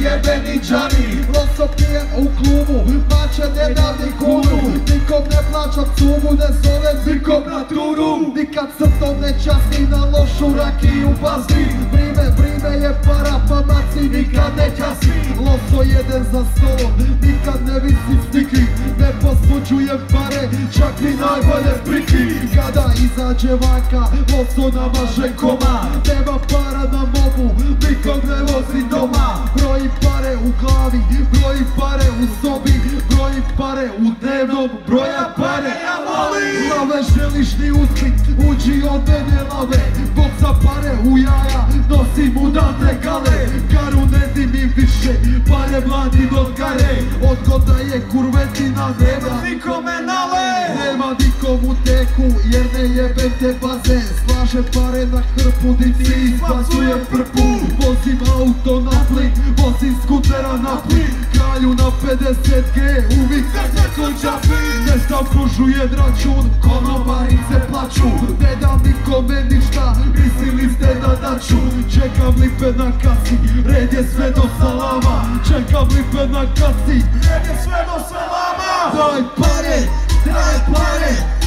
jebeni džani. Loso pijem u klubu, mače ne dam ni kunu. Nikom ne plaćam cugu, ne zovem nikom na turu. Nikad srtom ne časti, na lošu rakiju pazi. Brime je para, pa maci nikad ne časti. Loso jeden za stolom, nikad ne visi stiki. Ne posluđujem pare, čak ni najbolje priki. Kada izađe vanka, loso namaže koma. Nema para na mobu, nikog ne vozi doma. Broji pare u glavi, broji pare u sobi. Broji pare u dnevnom, broja pare ja volim. Lave želiš ni uspit, uđi od mene lave. Bog za pare u jaja, nosim udate gale. Garu ne dimim više, pare mladi do gare. Odgoda je kurvetina, nema nikome nale. Nema nikom u teku, jer ne jebem te baze. Slaže pare na hrpu, di ti izbacujem prpu. Vozim auto na plin, vozim skutera na plin. Kralju na 50G, uvijek se končapi. Ne zaokružujem račun, konobarice plaću. Ne dam nikome ništa, mislili ste da daću. Čekam lipe na kasi, red je sve do salama. Čekam lipe na kasi, red je sve do salama. Daj pare, daj pare.